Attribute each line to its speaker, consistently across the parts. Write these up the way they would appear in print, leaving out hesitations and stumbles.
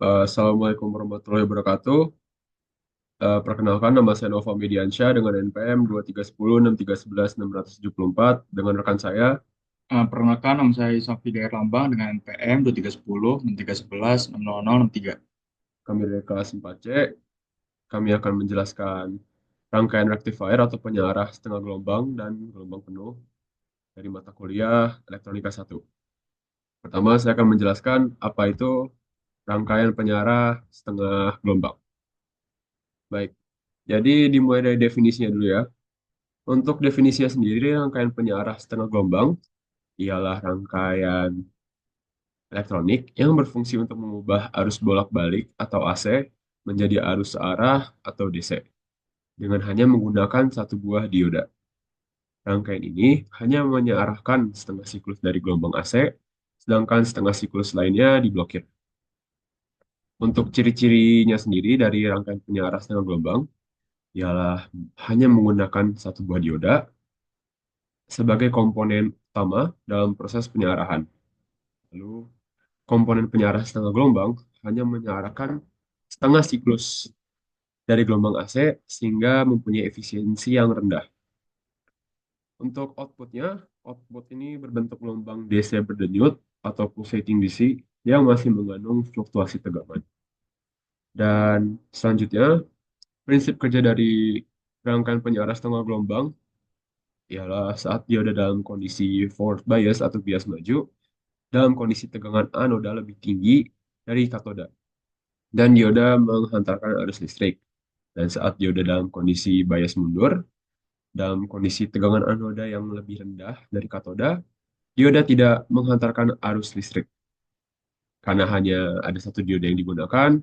Speaker 1: Assalamualaikum warahmatullahi wabarakatuh. Perkenalkan, nama saya Nova Mediansyah dengan NPM 2310 6311 674 dengan rekan saya.
Speaker 2: Perkenalkan, nama saya Safi Dair Lambang dengan NPM 2310 6311 60063.
Speaker 1: Kami dari kelas 4C. Kami akan menjelaskan rangkaian rectifier atau penyearah setengah gelombang dan gelombang penuh dari mata kuliah Elektronika 1. Pertama, saya akan menjelaskan apa itu rangkaian penyearah setengah gelombang. Baik, jadi dimulai dari definisinya dulu ya. Untuk definisinya sendiri, rangkaian penyearah setengah gelombang ialah rangkaian elektronik yang berfungsi untuk mengubah arus bolak-balik atau AC menjadi arus searah atau DC dengan hanya menggunakan satu buah dioda. Rangkaian ini hanya menyearahkan setengah siklus dari gelombang AC, sedangkan setengah siklus lainnya diblokir. Untuk ciri-cirinya sendiri dari rangkaian penyearah setengah gelombang ialah hanya menggunakan satu buah dioda sebagai komponen utama dalam proses penyearahan. Lalu komponen penyearah setengah gelombang hanya menyearahkan setengah siklus dari gelombang AC sehingga mempunyai efisiensi yang rendah. Untuk outputnya, output ini berbentuk gelombang DC berdenyut atau pulsating DC yang masih mengandung fluktuasi tegangan. Dan selanjutnya, prinsip kerja dari rangkaian penyearah setengah gelombang ialah saat dioda dalam kondisi forward bias atau bias maju, dalam kondisi tegangan anoda lebih tinggi dari katoda, dan dioda menghantarkan arus listrik. Dan saat dioda dalam kondisi bias mundur, dalam kondisi tegangan anoda yang lebih rendah dari katoda, dioda tidak menghantarkan arus listrik. Karena hanya ada satu dioda yang digunakan,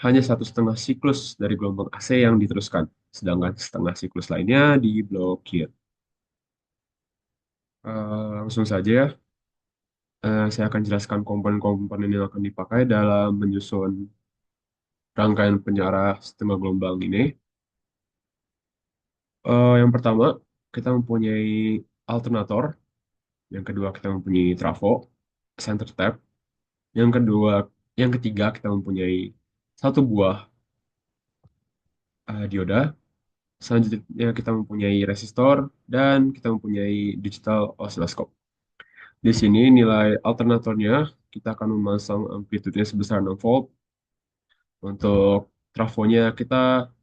Speaker 1: hanya satu setengah siklus dari gelombang AC yang diteruskan, sedangkan setengah siklus lainnya diblokir. Langsung saja ya, saya akan jelaskan komponen-komponen yang akan dipakai dalam menyusun rangkaian penyearah setengah gelombang ini. Yang pertama, kita mempunyai alternator. Yang kedua, kita mempunyai trafo, center tap. Yang kedua, yang ketiga, kita mempunyai satu buah dioda. Selanjutnya, kita mempunyai resistor dan kita mempunyai digital oscilloscope. Di sini nilai alternatornya kita akan memasang amplitude-nya sebesar 6 volt. Untuk trafonya kita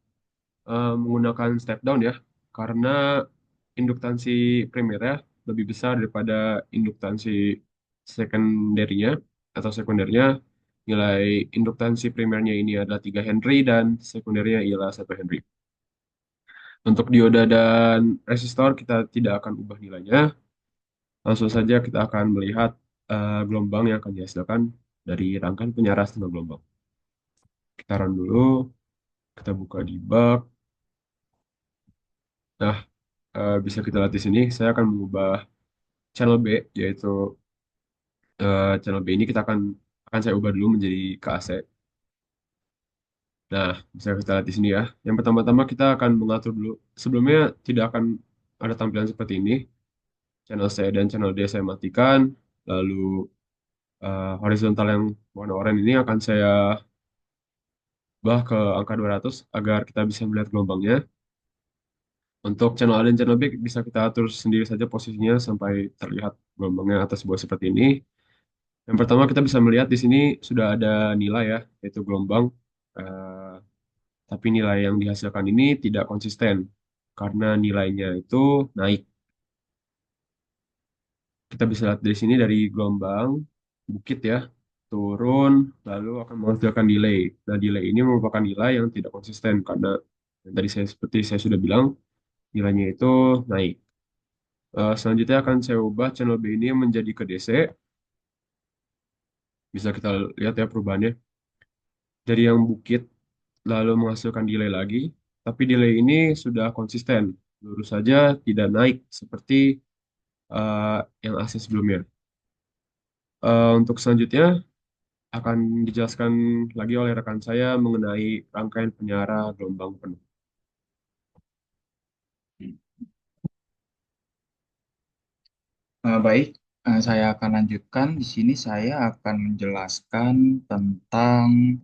Speaker 1: menggunakan step down ya, karena induktansi primernya lebih besar daripada induktansi sekunderinya atau sekundernya. Nilai induktansi primernya ini adalah 3 Henry dan sekundernya ialah 1 Henry. Untuk dioda dan resistor kita tidak akan ubah nilainya. Langsung saja kita akan melihat gelombang yang akan dihasilkan dari rangkaian penyeras tengah gelombang. Kita run dulu, kita buka debug. Nah, bisa kita lihat di sini, saya akan mengubah channel B, yaitu channel B ini akan saya ubah dulu menjadi ke AC. Nah, bisa kita lihat di sini ya. Yang pertama-tama kita akan mengatur dulu. Sebelumnya tidak akan ada tampilan seperti ini. Channel C dan channel D saya matikan. Lalu horizontal yang warna oranye ini akan saya ubah ke angka 200 agar kita bisa melihat gelombangnya. Untuk channel A dan channel B bisa kita atur sendiri saja posisinya sampai terlihat gelombangnya atas bawah seperti ini. Yang pertama kita bisa melihat di sini sudah ada nilai ya, yaitu gelombang. Eh, tapi nilai yang dihasilkan ini tidak konsisten karena nilainya itu naik. Kita bisa lihat dari sini dari gelombang bukit ya, turun lalu akan menghasilkan delay. Nah, delay ini merupakan nilai yang tidak konsisten karena yang tadi seperti saya sudah bilang nilainya itu naik. Selanjutnya akan saya ubah channel B ini menjadi ke DC. Bisa kita lihat ya perubahannya. Dari yang bukit lalu menghasilkan delay lagi, tapi delay ini sudah konsisten, lurus saja tidak naik seperti eh, yang AC sebelumnya. Untuk selanjutnya akan dijelaskan lagi oleh rekan saya mengenai rangkaian penyiara gelombang penuh.
Speaker 2: Baik, saya akan lanjutkan. Di sini saya akan menjelaskan tentang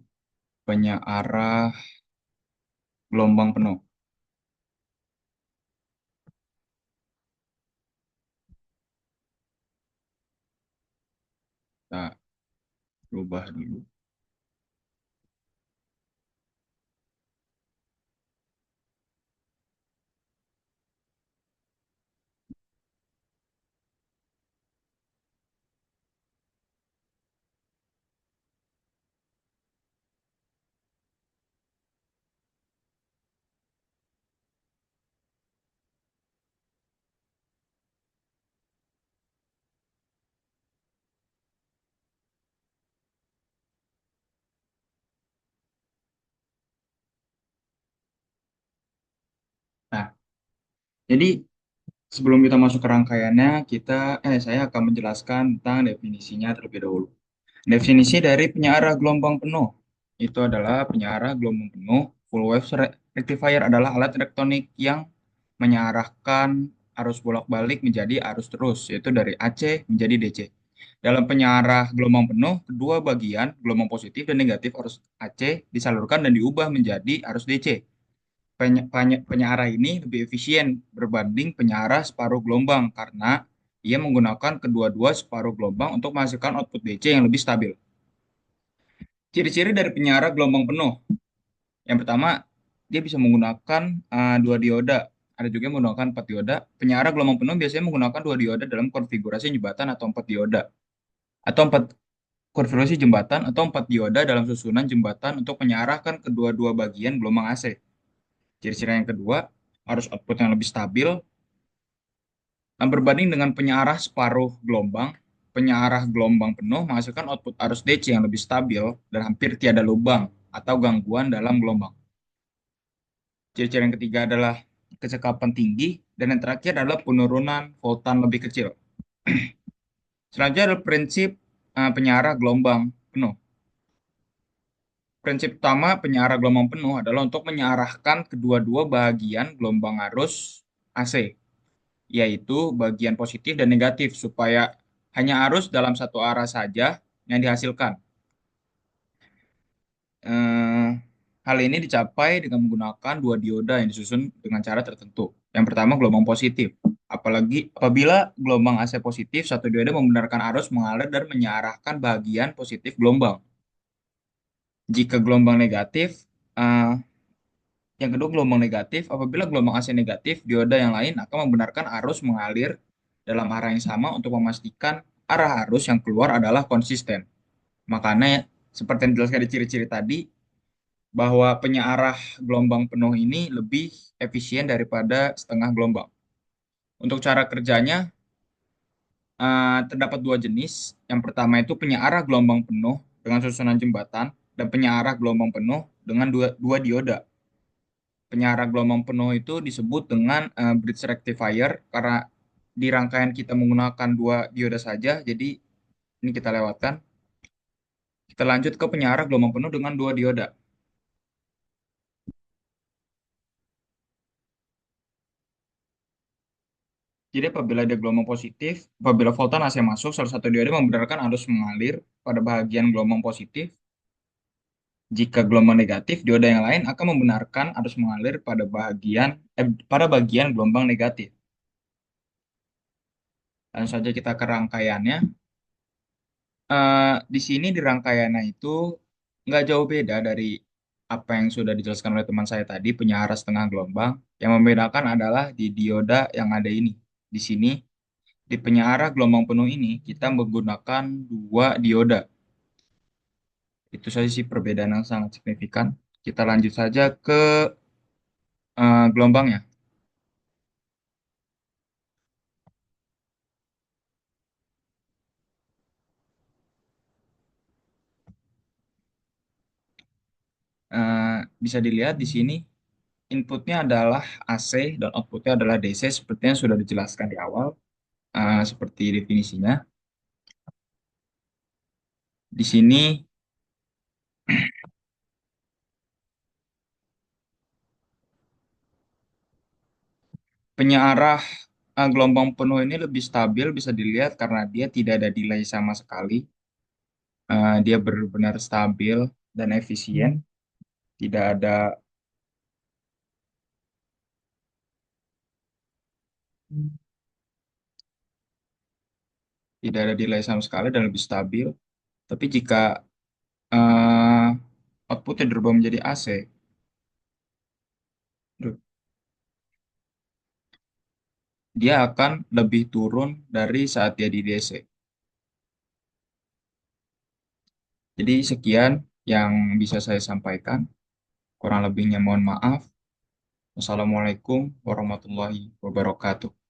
Speaker 2: penyearah gelombang penuh. Kita rubah dulu. Nah, jadi sebelum kita masuk ke rangkaiannya, saya akan menjelaskan tentang definisinya terlebih dahulu. Definisi dari penyearah gelombang penuh itu adalah penyearah gelombang penuh. Full wave rectifier adalah alat elektronik yang menyearahkan arus bolak-balik menjadi arus terus, yaitu dari AC menjadi DC. Dalam penyearah gelombang penuh, kedua bagian gelombang positif dan negatif arus AC disalurkan dan diubah menjadi arus DC. Penyearah ini lebih efisien berbanding penyearah separuh gelombang karena ia menggunakan kedua-dua separuh gelombang untuk menghasilkan output DC yang lebih stabil. Ciri-ciri dari penyiar gelombang penuh. Yang pertama, dia bisa menggunakan dua dioda. Ada juga yang menggunakan empat dioda. Penyiar gelombang penuh biasanya menggunakan dua dioda dalam konfigurasi jembatan atau empat dioda. Atau empat konfigurasi jembatan atau empat dioda dalam susunan jembatan untuk menyiarahkan kedua-dua bagian gelombang AC. Ciri-ciri yang kedua, arus output yang lebih stabil. Berbanding dengan penyiarah separuh gelombang, penyiarah gelombang penuh menghasilkan output arus DC yang lebih stabil dan hampir tiada lubang atau gangguan dalam gelombang. Ciri-ciri yang ketiga adalah kecekapan tinggi, dan yang terakhir adalah penurunan voltan lebih kecil. Selanjutnya adalah prinsip penyiarah gelombang penuh. Prinsip utama penyiarah gelombang penuh adalah untuk menyiarahkan kedua-dua bagian gelombang arus AC, yaitu bagian positif dan negatif, supaya hanya arus dalam satu arah saja yang dihasilkan. Eh, Hal ini dicapai dengan menggunakan dua dioda yang disusun dengan cara tertentu. Yang pertama, gelombang positif. Apabila gelombang AC positif, satu dioda membenarkan arus mengalir dan menyiarahkan bagian positif gelombang. Jika gelombang negatif, eh, yang kedua gelombang negatif. Apabila gelombang AC negatif, dioda yang lain akan membenarkan arus mengalir dalam arah yang sama untuk memastikan arah arus yang keluar adalah konsisten. Makanya, seperti yang dijelaskan di ciri-ciri tadi, bahwa penyearah gelombang penuh ini lebih efisien daripada setengah gelombang. Untuk cara kerjanya, terdapat dua jenis. Yang pertama itu penyearah gelombang penuh dengan susunan jembatan dan penyearah gelombang penuh dengan dua dioda. Penyearah gelombang penuh itu disebut dengan bridge rectifier karena di rangkaian kita menggunakan dua dioda saja, jadi ini kita lewatkan. Kita lanjut ke penyearah gelombang penuh dengan dua dioda. Jadi apabila voltan AC masuk, salah satu dioda membenarkan arus mengalir pada bagian gelombang positif. Jika gelombang negatif, dioda yang lain akan membenarkan arus mengalir pada bagian gelombang negatif. Langsung saja kita ke rangkaiannya. Di sini di rangkaiannya itu nggak jauh beda dari apa yang sudah dijelaskan oleh teman saya tadi, penyiar setengah gelombang. Yang membedakan adalah di dioda yang ada ini. Di sini, di penyiar gelombang penuh ini, kita menggunakan dua dioda. Itu saja sih perbedaan yang sangat signifikan. Kita lanjut saja ke gelombangnya. Bisa dilihat di sini inputnya adalah AC dan outputnya adalah DC seperti yang sudah dijelaskan di awal, seperti definisinya. Di sini penyearah gelombang penuh ini lebih stabil, bisa dilihat karena dia tidak ada delay sama sekali. Dia benar-benar stabil dan efisien. Tidak ada tidak ada delay sama sekali dan lebih stabil. Tapi jika eh, outputnya berubah menjadi AC, dia akan lebih turun dari saat dia di DC. Jadi sekian yang bisa saya sampaikan. Kurang lebihnya mohon maaf. Wassalamualaikum warahmatullahi wabarakatuh.